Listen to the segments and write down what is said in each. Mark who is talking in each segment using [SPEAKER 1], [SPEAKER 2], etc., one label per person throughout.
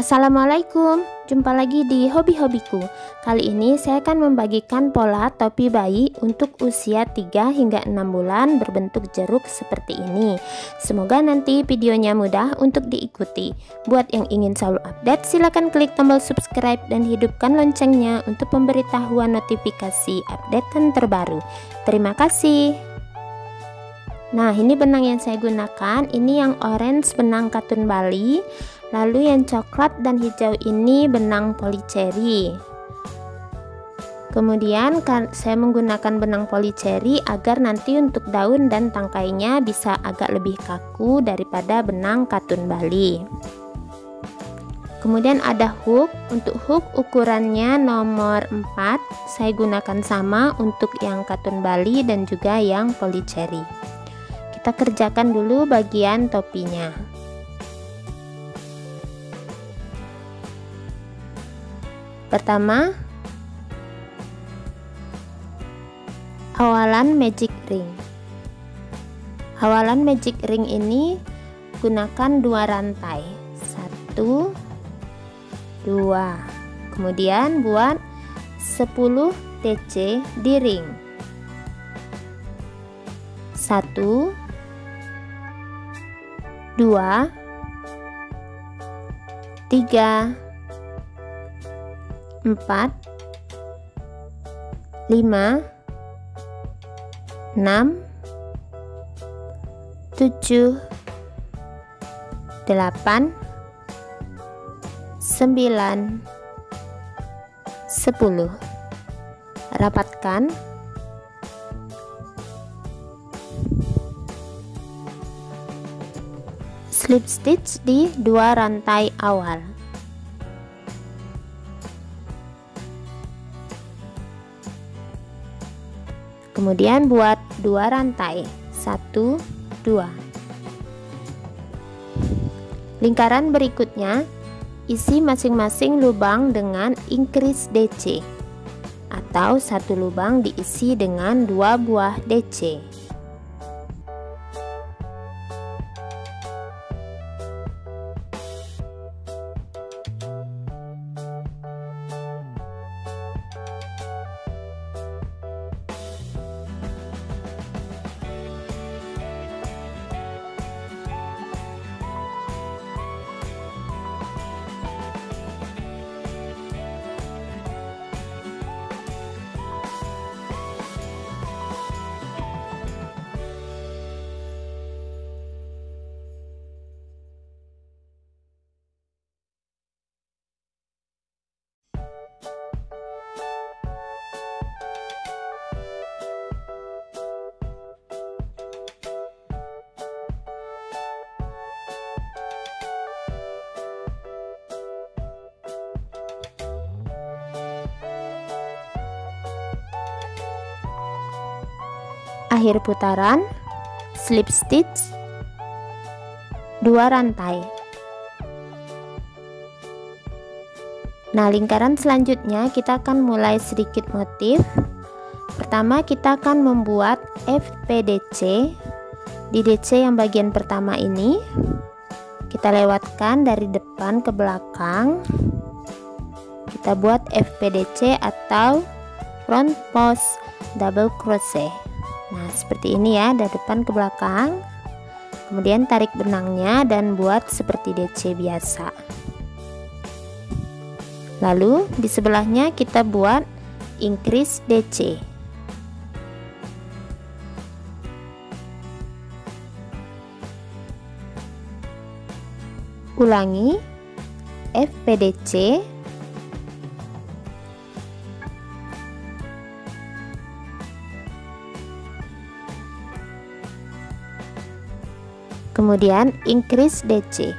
[SPEAKER 1] Assalamualaikum, jumpa lagi di hobi-hobiku. Kali ini saya akan membagikan pola topi bayi untuk usia 3 hingga 6 bulan berbentuk jeruk seperti ini. Semoga nanti videonya mudah untuk diikuti. Buat yang ingin selalu update, silakan klik tombol subscribe dan hidupkan loncengnya untuk pemberitahuan notifikasi updatean terbaru. Terima kasih. Nah, ini benang yang saya gunakan. Ini yang orange benang katun Bali. Lalu yang coklat dan hijau ini benang polycherry. Kemudian saya menggunakan benang polycherry agar nanti untuk daun dan tangkainya bisa agak lebih kaku daripada benang katun Bali. Kemudian ada hook. Untuk hook ukurannya nomor 4. Saya gunakan sama untuk yang katun Bali dan juga yang polycherry. Kita kerjakan dulu bagian topinya. Pertama, awalan magic ring. Awalan magic ring ini gunakan 2 rantai. 1, 2. Kemudian buat 10 TC di ring. 1, 2, 3, 4, 5, 6, 7, 8, 9, 10. Rapatkan. Slip stitch di 2 rantai awal. Kemudian buat 2 rantai. 1, 2. Lingkaran berikutnya isi masing-masing lubang dengan increase DC, atau satu lubang diisi dengan 2 buah DC. Akhir putaran, slip stitch 2 rantai. Nah, lingkaran selanjutnya kita akan mulai sedikit motif. Pertama kita akan membuat FPDC di DC yang bagian pertama ini. Kita lewatkan dari depan ke belakang. Kita buat FPDC atau front post double crochet. Nah, seperti ini ya, dari depan ke belakang. Kemudian tarik benangnya dan buat seperti DC biasa. Lalu di sebelahnya kita buat increase DC. Ulangi FPDC. Kemudian increase DC.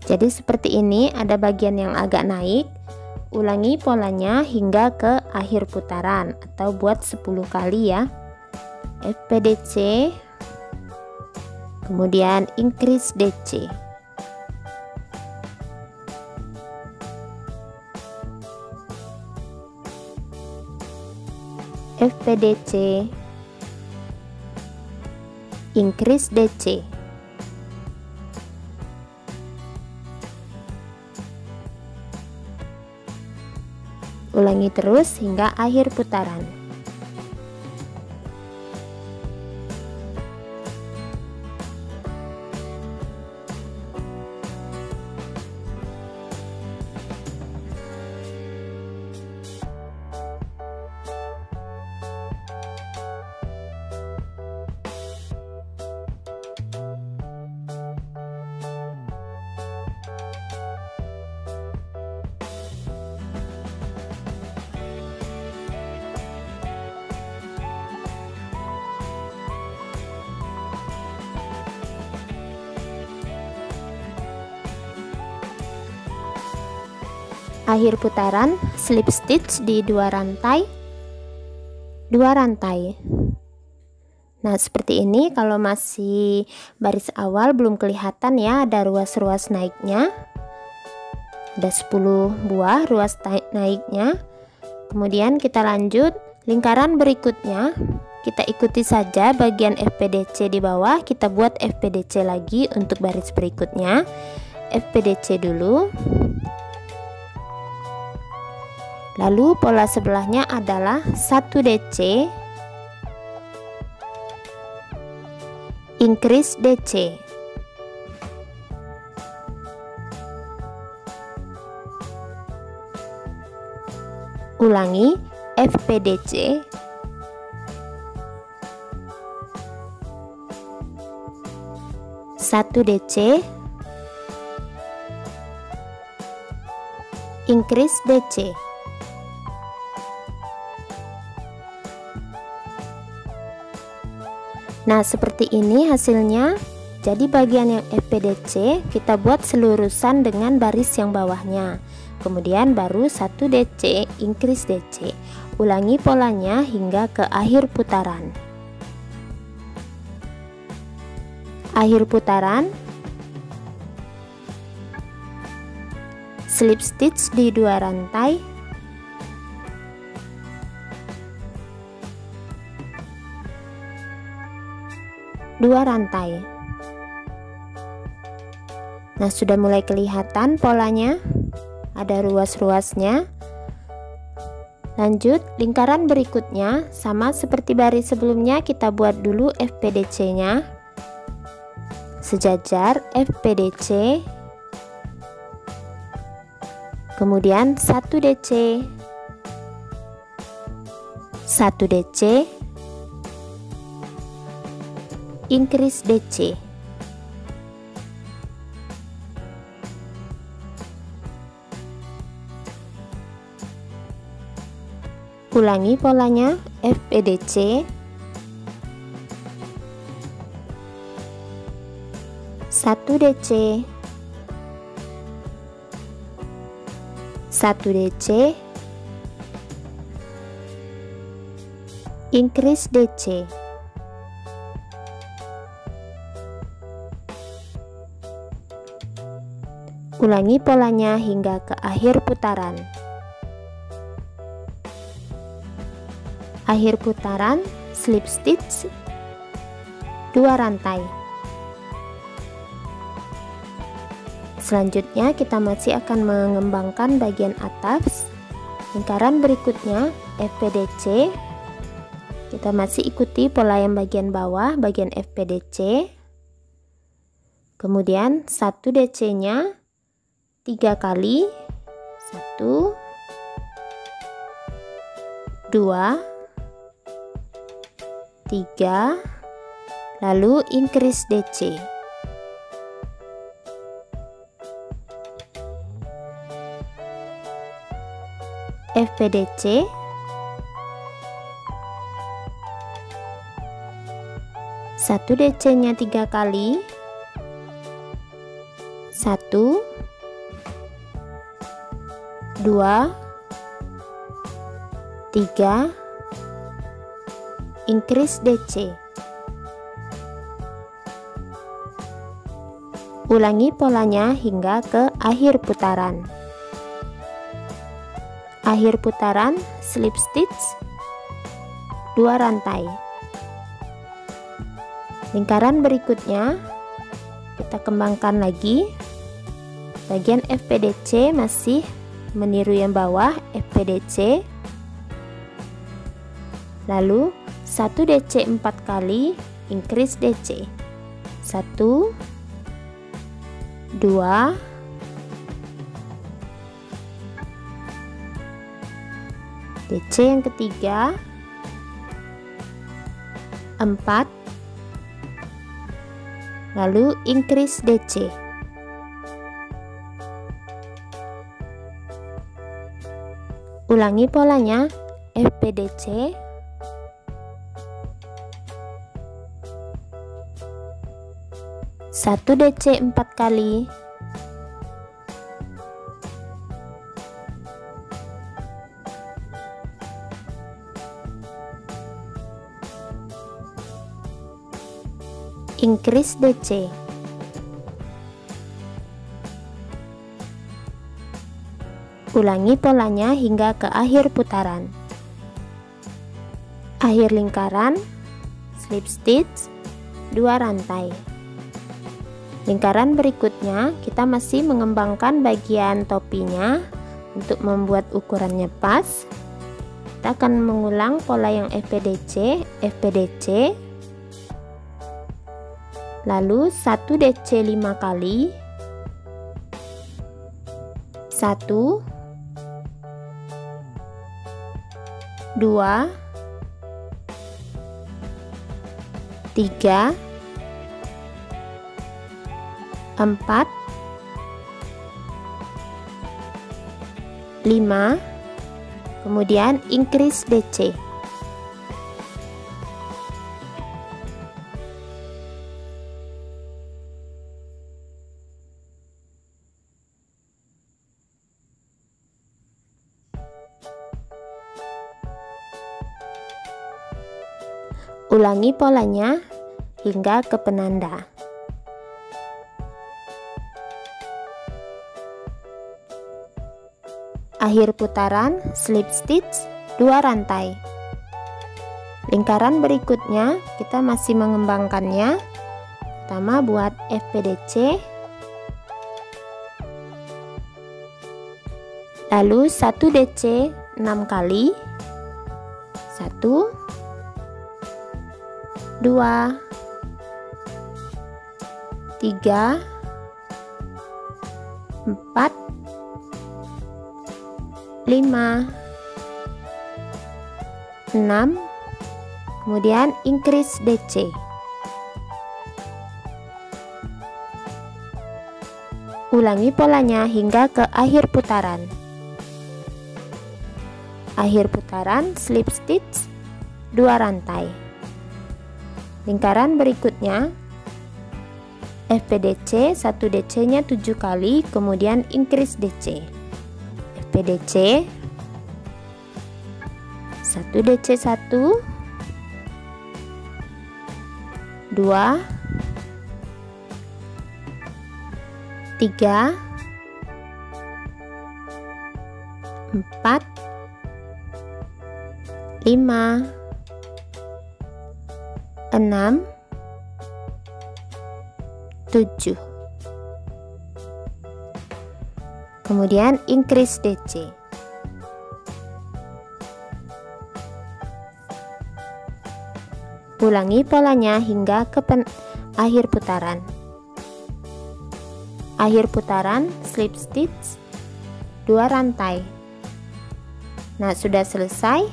[SPEAKER 1] Jadi seperti ini, ada bagian yang agak naik. Ulangi polanya hingga ke akhir putaran atau buat 10 kali ya. FPDC. Kemudian increase DC. FPDC, increase DC. Ulangi terus hingga akhir putaran. Akhir putaran, slip stitch di 2 rantai. Nah, seperti ini. Kalau masih baris awal belum kelihatan ya, ada ruas-ruas naiknya. Ada 10 buah ruas naiknya. Kemudian kita lanjut lingkaran berikutnya. Kita ikuti saja bagian FPDC di bawah, kita buat FPDC lagi untuk baris berikutnya. FPDC dulu. Lalu pola sebelahnya adalah 1 DC, increase DC. Ulangi FPDC. Satu DC, increase DC. Nah, seperti ini hasilnya. Jadi bagian yang FPDC kita buat selurusan dengan baris yang bawahnya. Kemudian baru 1 DC, increase DC. Ulangi polanya hingga ke akhir putaran. Akhir putaran, slip stitch di 2 rantai. Nah, sudah mulai kelihatan polanya, ada ruas-ruasnya. Lanjut, lingkaran berikutnya sama seperti baris sebelumnya, kita buat dulu FPDC nya sejajar, FPDC, kemudian 1 DC, 1 DC, increase DC. Ulangi polanya, FPDC, 1 DC, 1 DC, increase DC. Ulangi polanya hingga ke akhir putaran. Akhir putaran, slip stitch 2 rantai. Selanjutnya kita masih akan mengembangkan bagian atas. Lingkaran berikutnya FPDC. Kita masih ikuti pola yang bagian bawah, bagian FPDC. Kemudian 1 DC nya 3 kali, 1, 2, 3, lalu increase DC. FPDC, 1 DC nya 3 kali, 1, 2, 3, increase DC. Ulangi polanya hingga ke akhir putaran. Akhir putaran, slip stitch 2 rantai. Lingkaran berikutnya kita kembangkan lagi. Bagian FPDC masih meniru yang bawah, FPDC. Lalu 1 DC 4 kali, increase DC. 1, 2, 3 DC yang ketiga, 4, lalu increase DC. Ulangi polanya, FPDC, 1 DC 4 kali, increase DC. Ulangi polanya hingga ke akhir putaran. Akhir lingkaran, slip stitch, 2 rantai. Lingkaran berikutnya kita masih mengembangkan bagian topinya untuk membuat ukurannya pas. Kita akan mengulang pola yang FPDC, FPDC, lalu 1 DC 5 kali, 1, 2, 3, 4, 5, kemudian increase DC. Ulangi polanya hingga ke penanda. Akhir putaran, slip stitch, 2 rantai. Lingkaran berikutnya kita masih mengembangkannya. Pertama buat FPDC, lalu 1 DC 6 kali, 1, 2, 3, 4, 5, 6, kemudian increase DC. Ulangi polanya hingga ke akhir putaran. Akhir putaran, slip stitch, 2 rantai. Lingkaran berikutnya FPDC, 1 DC nya 7 kali, kemudian increase DC. FPDC, 1 DC 1, 2, 3, 4, 5, 6, 7, kemudian increase DC. Ulangi polanya hingga ke akhir putaran. Akhir putaran, slip stitch, 2 rantai. Nah, sudah selesai,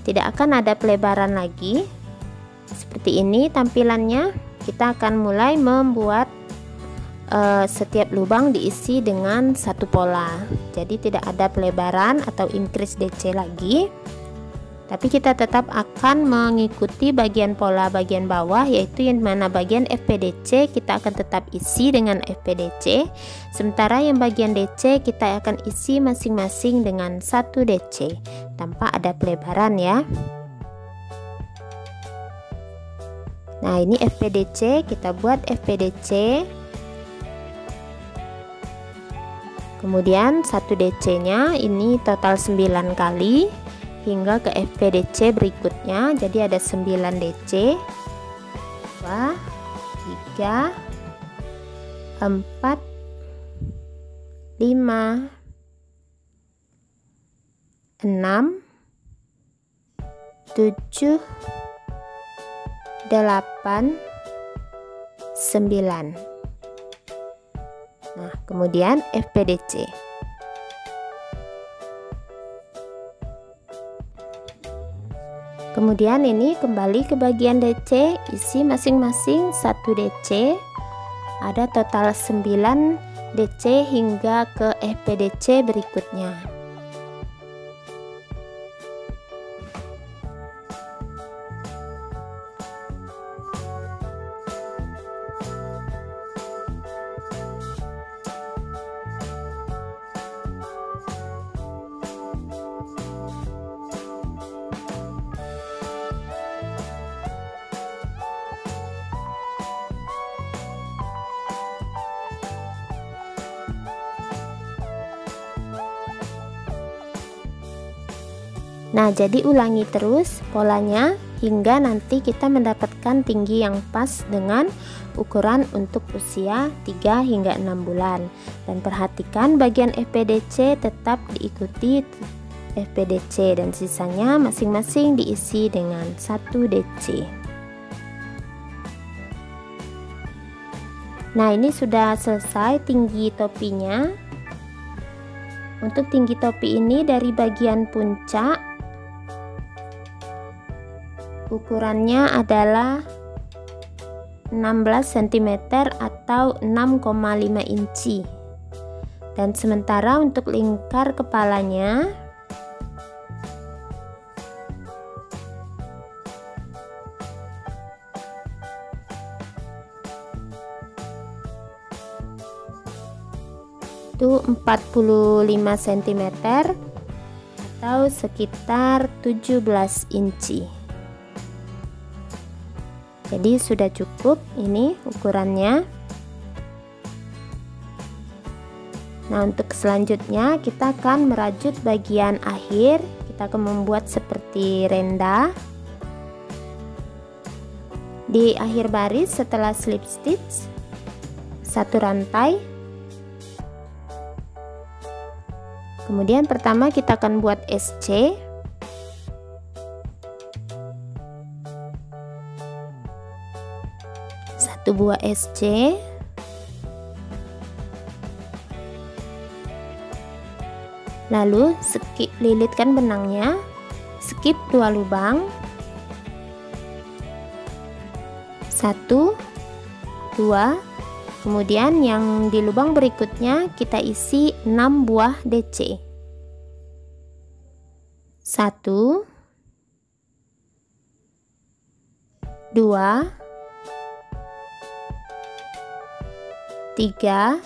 [SPEAKER 1] tidak akan ada pelebaran lagi. Seperti ini tampilannya. Kita akan mulai membuat setiap lubang diisi dengan satu pola. Jadi tidak ada pelebaran atau increase DC lagi. Tapi kita tetap akan mengikuti bagian pola bagian bawah, yaitu yang mana bagian FPDC kita akan tetap isi dengan FPDC. Sementara yang bagian DC kita akan isi masing-masing dengan 1 DC tanpa ada pelebaran ya. Nah, ini FPDC, kita buat FPDC. Kemudian 1 DC nya ini total 9 kali hingga ke FPDC berikutnya, jadi ada 9 DC. 2, 3, 4, 5, 6, 7, 8, 9. Nah, kemudian FPDC. Kemudian ini kembali ke bagian DC, isi masing-masing 1 DC. Ada total 9 DC hingga ke FPDC berikutnya. Nah, jadi ulangi terus polanya hingga nanti kita mendapatkan tinggi yang pas dengan ukuran untuk usia 3 hingga 6 bulan. Dan perhatikan bagian FPDC tetap diikuti FPDC dan sisanya masing-masing diisi dengan 1 DC. Nah, ini sudah selesai tinggi topinya. Untuk tinggi topi ini dari bagian puncak ukurannya adalah 16 cm atau 6,5 inci. Dan sementara untuk lingkar kepalanya itu 45 cm atau sekitar 17 inci. Jadi sudah cukup ini ukurannya. Nah, untuk selanjutnya kita akan merajut bagian akhir. Kita akan membuat seperti renda. Di akhir baris setelah slip stitch 1 rantai. Kemudian pertama kita akan buat SC. Buah SC, lalu lilitkan benangnya, skip 2 lubang, 1, 2, kemudian yang di lubang berikutnya kita isi 6 buah DC, 1, 2, 3,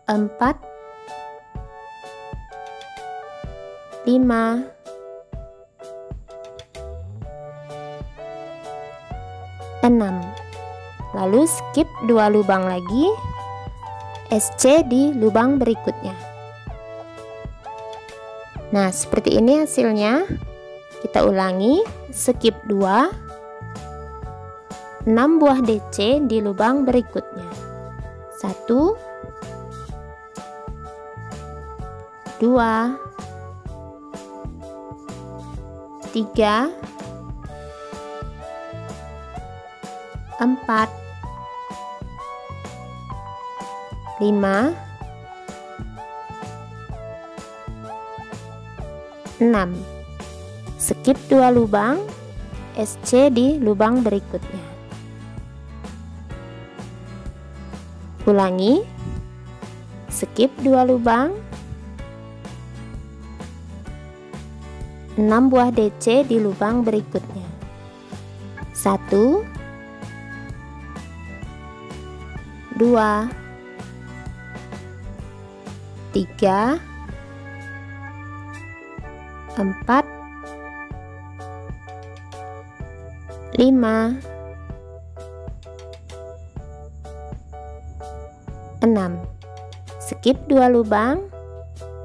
[SPEAKER 1] 4, 5, 6. Lalu skip 2 lubang lagi, SC di lubang berikutnya. Nah, seperti ini hasilnya. Kita ulangi, skip 2, 6 buah DC di lubang berikutnya, 1, 2, 3, 4, 5, 6. Skip 2 lubang, SC di lubang berikutnya. Ulangi, skip 2 lubang, 6 buah DC di lubang berikutnya, 1, 2, 3, 4, 5, 6. Skip 2 lubang,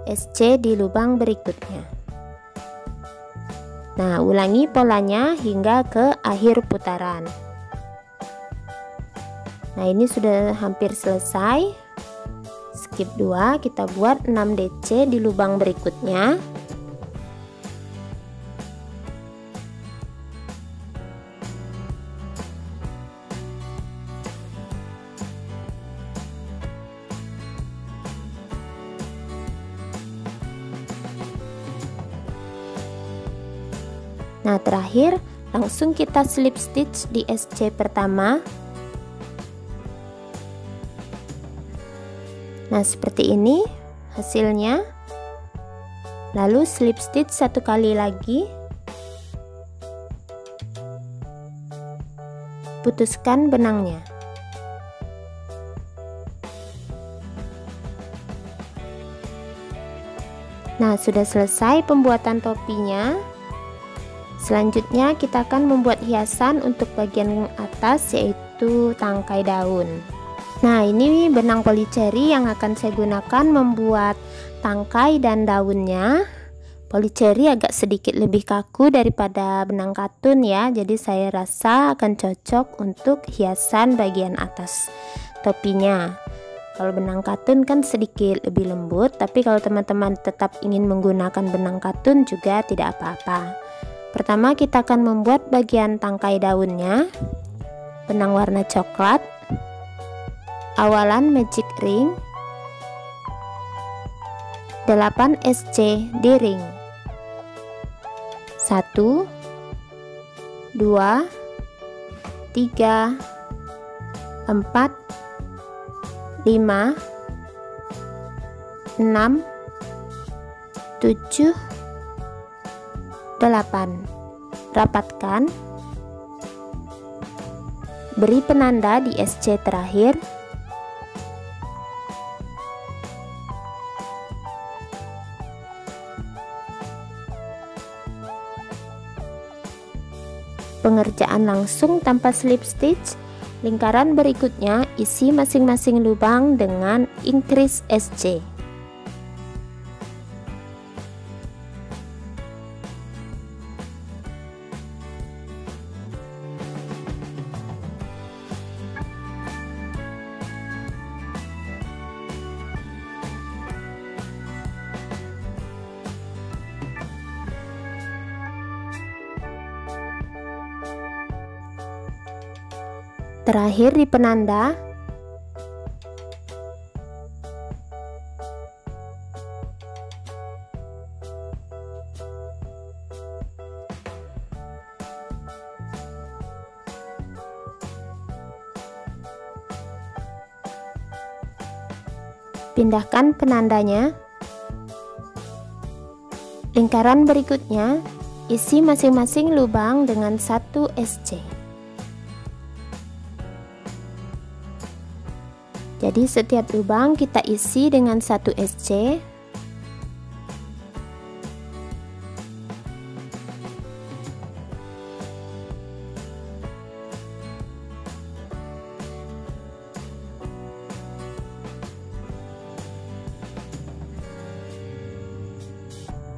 [SPEAKER 1] SC di lubang berikutnya. Nah, ulangi polanya hingga ke akhir putaran. Nah, ini sudah hampir selesai. Skip 2, kita buat 6 DC di lubang berikutnya. Nah, terakhir langsung kita slip stitch di SC pertama. Nah, seperti ini hasilnya. Lalu slip stitch 1 kali lagi. Putuskan benangnya. Nah, sudah selesai pembuatan topinya. Selanjutnya kita akan membuat hiasan untuk bagian atas, yaitu tangkai daun. Nah, ini benang polycherry yang akan saya gunakan membuat tangkai dan daunnya. Polycherry agak sedikit lebih kaku daripada benang katun ya, jadi saya rasa akan cocok untuk hiasan bagian atas topinya. Kalau benang katun kan sedikit lebih lembut, tapi kalau teman-teman tetap ingin menggunakan benang katun juga tidak apa-apa. Pertama kita akan membuat bagian tangkai daunnya. Benang warna coklat, awalan magic ring, 8 SC di ring, 1 2 3 4 5 6 7 8. Rapatkan. Beri penanda di SC terakhir. Pengerjaan langsung tanpa slip stitch. Lingkaran berikutnya isi masing-masing lubang dengan increase SC. Terakhir di penanda, pindahkan penandanya. Lingkaran berikutnya isi masing-masing lubang dengan 1 SC. Jadi setiap lubang kita isi dengan 1 SC.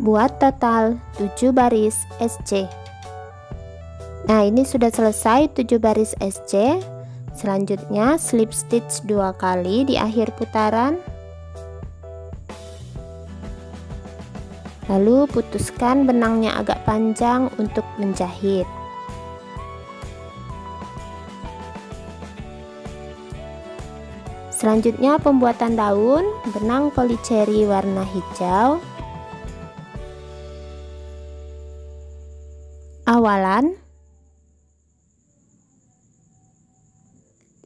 [SPEAKER 1] Buat total 7 baris SC. Nah, ini sudah selesai 7 baris SC. Selanjutnya slip stitch 2 kali di akhir putaran. Lalu putuskan benangnya agak panjang untuk menjahit. Selanjutnya pembuatan daun, benang polycherry warna hijau. Awalan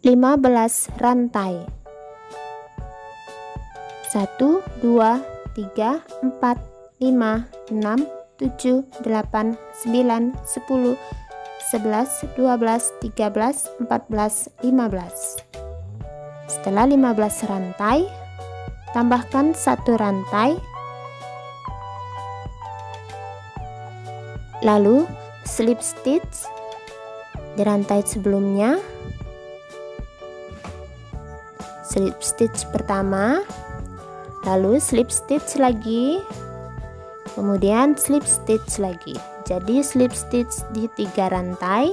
[SPEAKER 1] 15 rantai. 1 2 3 4 5 6 7 8 9 10 11 12 13 14 15. Setelah 15 rantai, tambahkan 1 rantai. Lalu slip stitch di rantai sebelumnya. Slip stitch pertama, lalu slip stitch lagi kemudian slip stitch lagi. Jadi slip stitch di 3 rantai,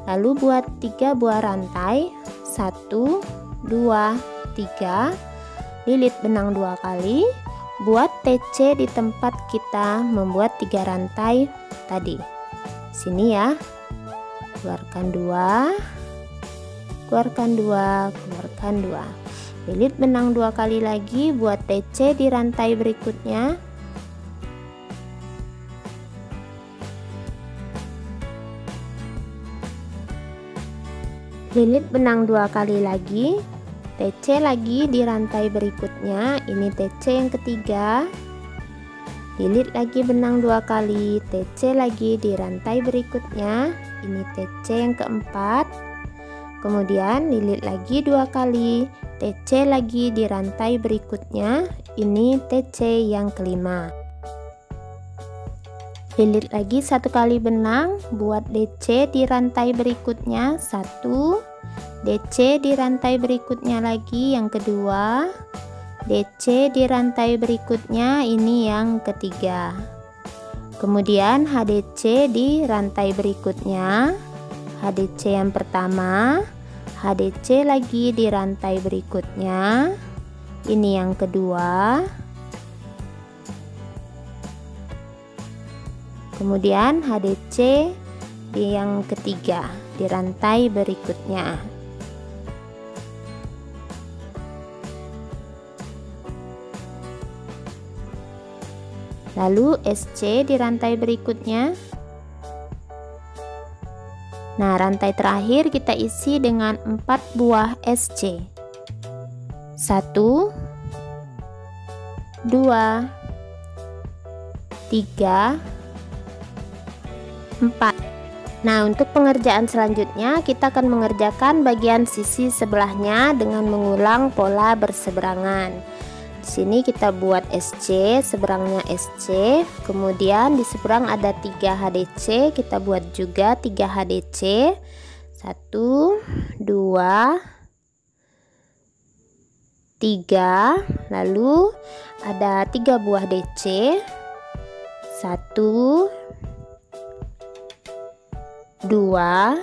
[SPEAKER 1] lalu buat 3 buah rantai, 1 2 3, lilit benang 2 kali, buat TC di tempat kita membuat 3 rantai tadi. Sini ya, keluarkan 2, keluarkan 2, keluarkan 2, lilit benang 2 kali lagi, buat TC di rantai berikutnya. Lilit benang 2 kali lagi, TC lagi di rantai berikutnya. Ini TC yang ketiga, lilit lagi benang 2 kali, TC lagi di rantai berikutnya. Ini TC yang keempat, kemudian lilit lagi 2 kali, TC lagi di rantai berikutnya. Ini TC yang kelima. Lilit lagi 1 kali benang, buat DC di rantai berikutnya, 1, DC di rantai berikutnya lagi yang kedua, DC di rantai berikutnya, ini yang ketiga. Kemudian HDC di rantai berikutnya, HDC yang pertama, HDC lagi di rantai berikutnya, ini yang kedua. Kemudian HDC di yang ketiga di rantai berikutnya. Lalu SC di rantai berikutnya. Nah, rantai terakhir kita isi dengan 4 buah SC. 1 2 3 4. Nah, untuk pengerjaan selanjutnya kita akan mengerjakan bagian sisi sebelahnya dengan mengulang pola berseberangan. Di sini kita buat SC, seberangnya SC, kemudian di seberang ada 3 HDC, kita buat juga 3 HDC. 1 2 3, lalu ada 3 buah DC, 1 2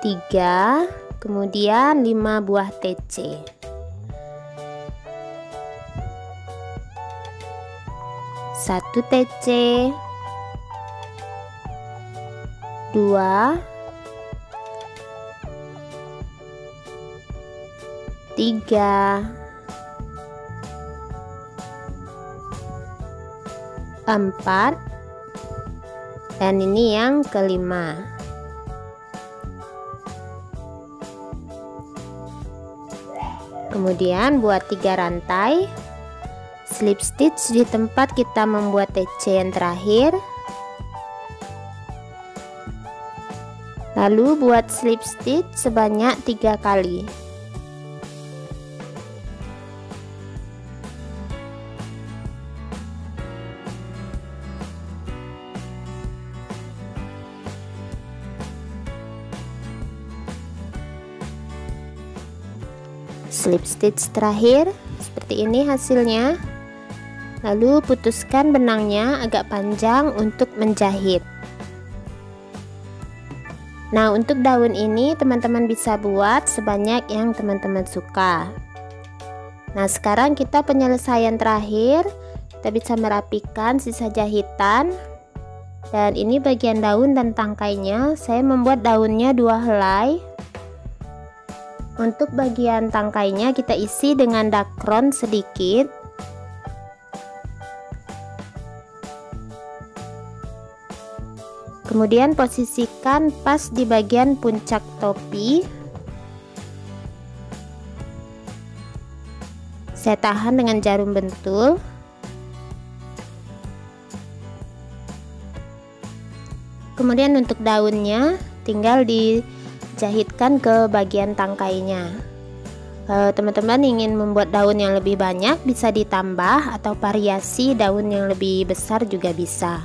[SPEAKER 1] 3, kemudian 5 buah TC. 1 TC, 2 3 4, dan ini yang kelima. Kemudian buat 3 rantai slip stitch di tempat kita membuat TC yang terakhir, lalu buat slip stitch sebanyak 3 kali. Slip stitch terakhir seperti ini hasilnya. Lalu putuskan benangnya agak panjang untuk menjahit. Nah, untuk daun ini teman-teman bisa buat sebanyak yang teman-teman suka. Nah, sekarang kita penyelesaian terakhir. Kita bisa merapikan sisa jahitan. Dan ini bagian daun dan tangkainya. Saya membuat daunnya 2 helai. Untuk bagian tangkainya kita isi dengan dakron sedikit. Kemudian posisikan pas di bagian puncak topi. Saya tahan dengan jarum bentul. Kemudian untuk daunnya tinggal dijahitkan ke bagian tangkainya. Kalau teman-teman ingin membuat daun yang lebih banyak, bisa ditambah atau variasi daun yang lebih besar juga bisa.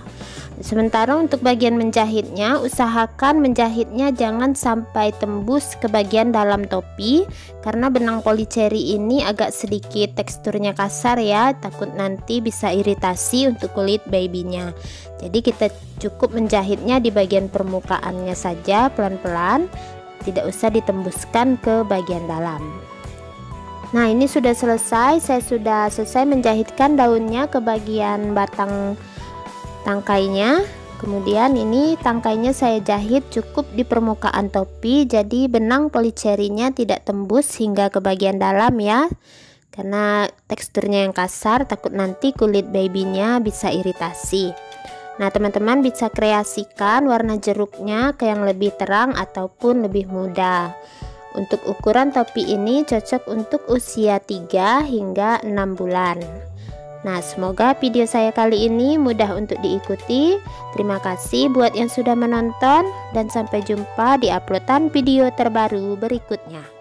[SPEAKER 1] Sementara untuk bagian menjahitnya, usahakan menjahitnya jangan sampai tembus ke bagian dalam topi, karena benang policeri ini agak sedikit teksturnya kasar ya, takut nanti bisa iritasi untuk kulit babynya. Jadi kita cukup menjahitnya di bagian permukaannya saja pelan-pelan, tidak usah ditembuskan ke bagian dalam. Nah, ini sudah selesai, saya sudah selesai menjahitkan daunnya ke bagian batang tangkainya. Kemudian ini tangkainya saya jahit cukup di permukaan topi, jadi benang policerinya tidak tembus hingga ke bagian dalam ya, karena teksturnya yang kasar takut nanti kulit babynya bisa iritasi. Nah, teman-teman bisa kreasikan warna jeruknya ke yang lebih terang ataupun lebih muda. Untuk ukuran topi ini cocok untuk usia 3 hingga 6 bulan. Nah, semoga video saya kali ini mudah untuk diikuti. Terima kasih buat yang sudah menonton, dan sampai jumpa di uploadan video terbaru berikutnya.